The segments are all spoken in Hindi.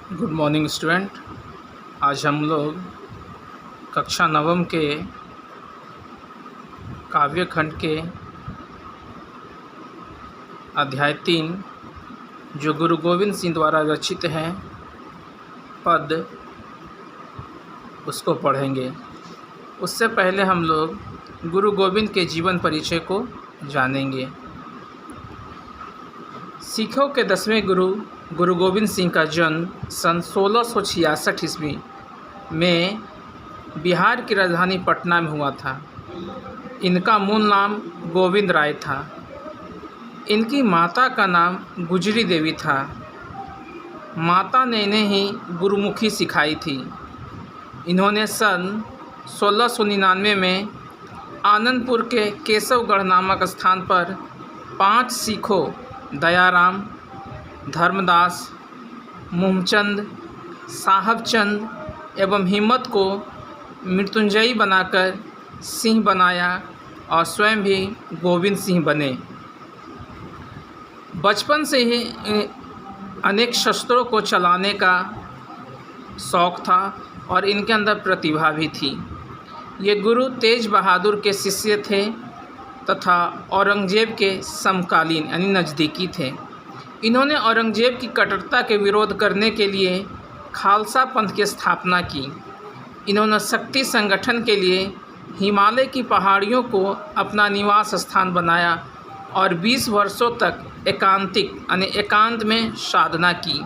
Good morning student. आज हम लोग कक्षा नवम के काव्य खंड के अध्याय 3 जो गुरु गोविंद सिंह द्वारा रचित है पद उसको पढ़ेंगे। उससे पहले हम लोग गुरु गोविंद के जीवन परिचय को जानेंगे। सिखों के 10वें गुरु गोविंद सिंह का जन्म सन 1666 ईस्वी में बिहार की राजधानी पटना में हुआ था। इनका मूल नाम गोविंद राय था। इनकी माता का नाम गुजरी देवी था। माता ने इन्हें ही गुरुमुखी सिखाई थी। इन्होंने सन 1699 में आनंदपुर के केशवगढ़ नामक स्थान पर 5 सिखों दयाराम, धर्मदास, मुहम्मचंद, साहबचंद एवं हिम्मत को मृत्युंजयी बनाकर सिंह बनाया और स्वयं भी गोविंद सिंह बने। बचपन से ही अनेक शस्त्रों को चलाने का शौक़ था और इनके अंदर प्रतिभा भी थी। ये गुरु तेज बहादुर के शिष्य थे तथा औरंगजेब के समकालीन यानी नज़दीकी थे। इन्होंने औरंगजेब की कट्टरता के विरोध करने के लिए खालसा पंथ की स्थापना की। इन्होंने शक्ति संगठन के लिए हिमालय की पहाड़ियों को अपना निवास स्थान बनाया और 20 वर्षों तक एकांत में साधना की।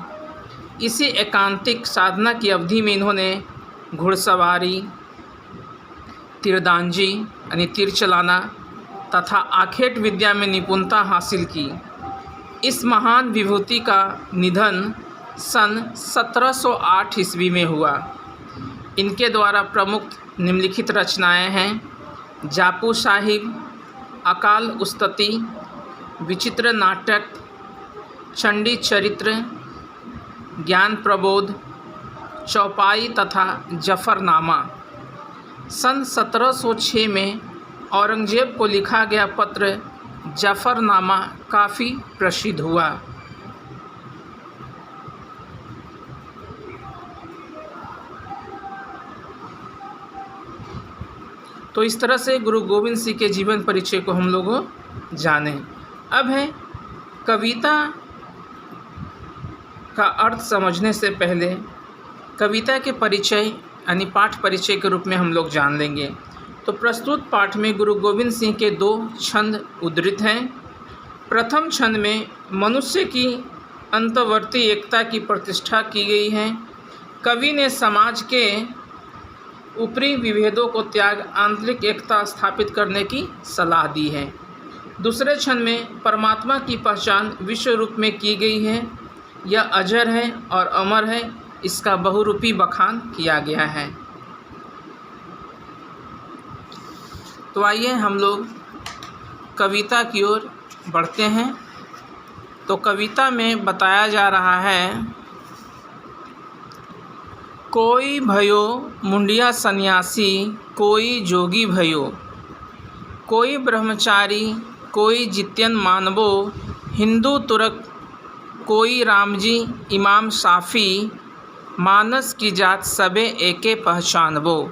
इसी एकांतिक साधना की अवधि में इन्होंने घुड़सवारी, तीरंदाजी यानी तीर चलाना तथा आखेट विद्या में निपुणता हासिल की। इस महान विभूति का निधन सन 1708 ईस्वी में हुआ। इनके द्वारा प्रमुख निम्नलिखित रचनाएं हैं: जापू साहिब, अकाल उस्तति, विचित्र नाटक, चंडी चरित्र, ज्ञान प्रबोध, चौपाई तथा जफरनामा। सन 1706 में औरंगजेब को लिखा गया पत्र जफरनामा काफ़ी प्रसिद्ध हुआ। तो इस तरह से गुरु गोविंद सिंह के जीवन परिचय को हम लोग जाने। अब है कविता का अर्थ समझने से पहले कविता के परिचय यानी पाठ परिचय के रूप में हम लोग जान लेंगे। तो प्रस्तुत पाठ में गुरु गोविंद सिंह के 2 छंद उद्धृत हैं। प्रथम छंद में मनुष्य की अंतर्वर्ती एकता की प्रतिष्ठा की गई है। कवि ने समाज के ऊपरी विभेदों को त्याग आंतरिक एकता स्थापित करने की सलाह दी है। दूसरे छंद में परमात्मा की पहचान विश्व रूप में की गई है। यह अजर है और अमर है, इसका बहुरूपी बखान किया गया है। तो आइए हम लोग कविता की ओर बढ़ते हैं। तो कविता में बताया जा रहा है, कोई भयो मुंडिया सन्यासी, कोई जोगी भयो, कोई ब्रह्मचारी, कोई जित्यन मानबो, हिंदू तुर्क, कोई रामजी इमाम साफ़ी, मानस की जात सबे एके पहचानबो।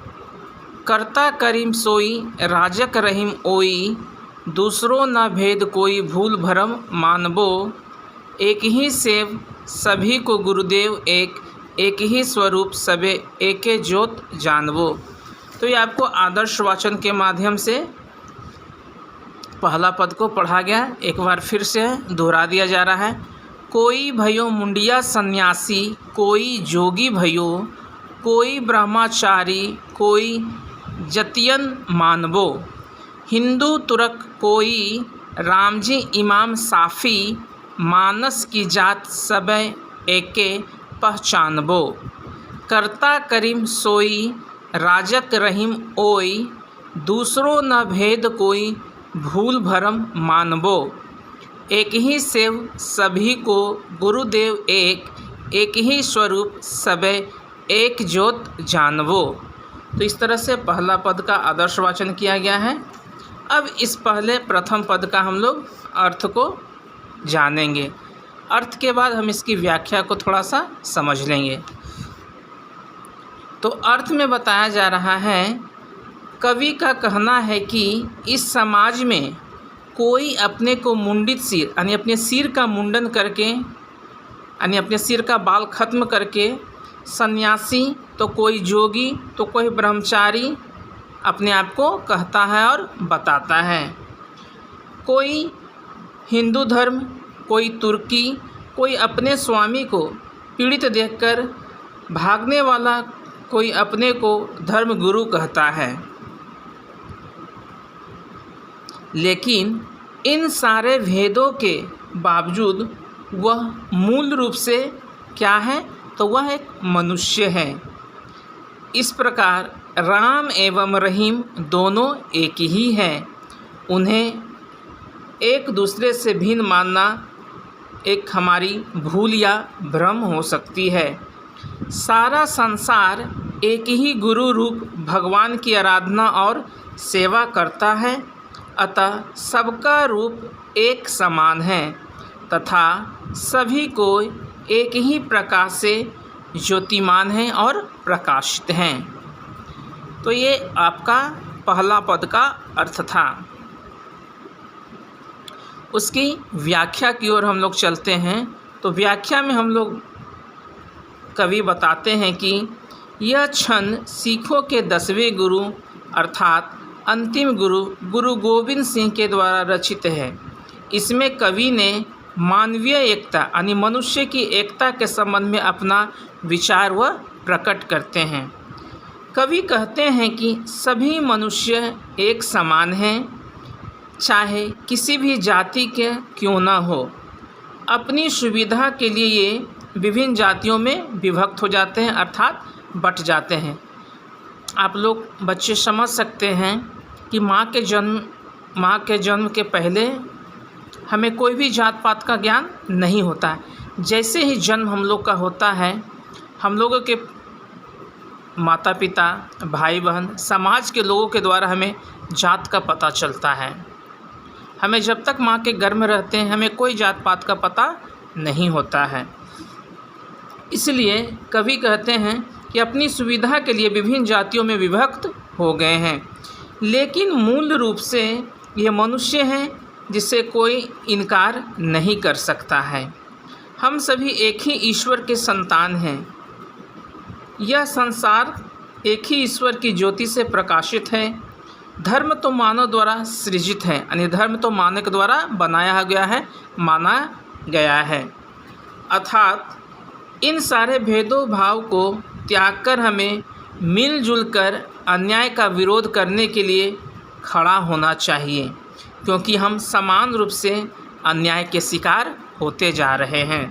करता करीम सोई, राजक रहीम ओई, दूसरों न भेद कोई भूल भरम मानबो। एक ही सेव सभी को गुरुदेव एक ही स्वरूप सबे एके ज्योत जानबो। तो ये आपको आदर्श वाचन के माध्यम से पहला पद को पढ़ा गया। एक बार फिर से दोहरा दिया जा रहा है। कोई भयो मुंडिया सन्यासी, कोई जोगी भयो, कोई ब्रह्मचारी, कोई जतियन मानबो, हिंदू तुर्क, कोई रामजी इमाम साफ़ी, मानस की जात सबे एके पहचानबो। करता करीम सोई, राजक रहीम ओई, दूसरों न भेद कोई भूल भरम मानबो। एक ही सेव सभी को गुरुदेव एक ही स्वरूप सबे एक ज्योत जानबो। तो इस तरह से पहला पद का आदर्श वाचन किया गया है। अब इस प्रथम पद का हम लोग अर्थ को जानेंगे। अर्थ के बाद हम इसकी व्याख्या को थोड़ा सा समझ लेंगे। तो अर्थ में बताया जा रहा है, कवि का कहना है कि इस समाज में कोई अपने को मुंडित सिर यानी अपने सिर का मुंडन करके यानी अपने सिर का बाल खत्म करके सन्यासी तो कोई जोगी तो कोई ब्रह्मचारी अपने आप को कहता है और बताता है। कोई हिंदू धर्म, कोई तुर्की, कोई अपने स्वामी को पीड़ित देखकर भागने वाला कोई अपने को धर्म गुरु कहता है। लेकिन इन सारे भेदों के बावजूद वह मूल रूप से क्या है, तो वह एक मनुष्य है। इस प्रकार राम एवं रहीम दोनों एक ही हैं। उन्हें एक दूसरे से भिन्न मानना एक हमारी भूल या भ्रम हो सकती है। सारा संसार एक ही गुरु रूप भगवान की आराधना और सेवा करता है, अतः सबका रूप एक समान है तथा सभी को एक ही प्रकाश से ज्योतिमान हैं और प्रकाशित हैं। तो ये आपका पहला पद का अर्थ था। उसकी व्याख्या की ओर हम लोग चलते हैं। तो व्याख्या में हम लोग कवि बताते हैं कि यह छंद सिखों के 10वें गुरु अर्थात अंतिम गुरु गुरु गोविंद सिंह के द्वारा रचित है। इसमें कवि ने मानवीय एकता यानी मनुष्य की एकता के संबंध में अपना विचार वह प्रकट करते हैं। कवि कहते हैं कि सभी मनुष्य एक समान हैं, चाहे किसी भी जाति के क्यों न हो। अपनी सुविधा के लिए ये विभिन्न जातियों में विभक्त हो जाते हैं अर्थात बट जाते हैं। आप लोग बच्चे समझ सकते हैं कि माँ के जन्म के पहले हमें कोई भी जात पात का ज्ञान नहीं होता है। जैसे ही जन्म हम लोग का होता है, हम लोगों के माता पिता, भाई बहन, समाज के लोगों के द्वारा हमें जात का पता चलता है। हमें जब तक माँ के गर्भ में रहते हैं हमें कोई जात पात का पता नहीं होता है। इसलिए कवि कहते हैं कि अपनी सुविधा के लिए विभिन्न जातियों में विभक्त हो गए हैं, लेकिन मूल रूप से ये मनुष्य हैं जिसे कोई इनकार नहीं कर सकता है। हम सभी एक ही ईश्वर के संतान हैं। यह संसार एक ही ईश्वर की ज्योति से प्रकाशित है। धर्म तो मानव द्वारा सृजित है यानी धर्म तो मानव के द्वारा बनाया गया है, माना गया है। अर्थात इन सारे भेदों भाव को त्याग कर हमें मिलजुल कर अन्याय का विरोध करने के लिए खड़ा होना चाहिए, क्योंकि हम समान रूप से अन्याय के शिकार होते जा रहे हैं।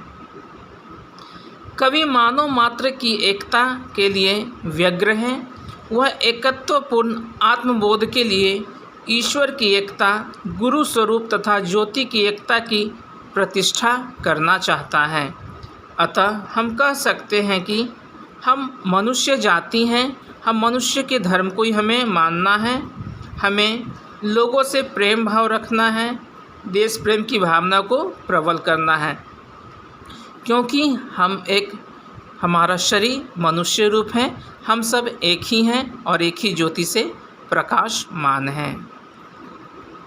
कवि मानव मात्र की एकता के लिए व्यग्र हैं। वह एकत्वपूर्ण आत्मबोध के लिए ईश्वर की एकता, गुरु स्वरूप तथा ज्योति की एकता की प्रतिष्ठा करना चाहता है। अतः हम कह सकते हैं कि हम मनुष्य जाति हैं, हम मनुष्य के धर्म को ही हमें मानना है, हमें लोगों से प्रेम भाव रखना है, देश प्रेम की भावना को प्रबल करना है, क्योंकि हमारा शरीर मनुष्य रूप है, हम सब एक ही हैं और एक ही ज्योति से प्रकाशमान हैं।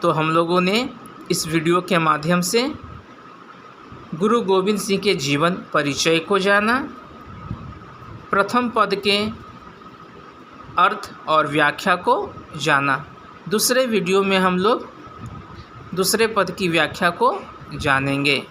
तो हम लोगों ने इस वीडियो के माध्यम से गुरु गोविंद सिंह के जीवन परिचय को जाना, प्रथम पद के अर्थ और व्याख्या को जाना। दूसरे वीडियो में हम लोग दूसरे पद की व्याख्या को जानेंगे।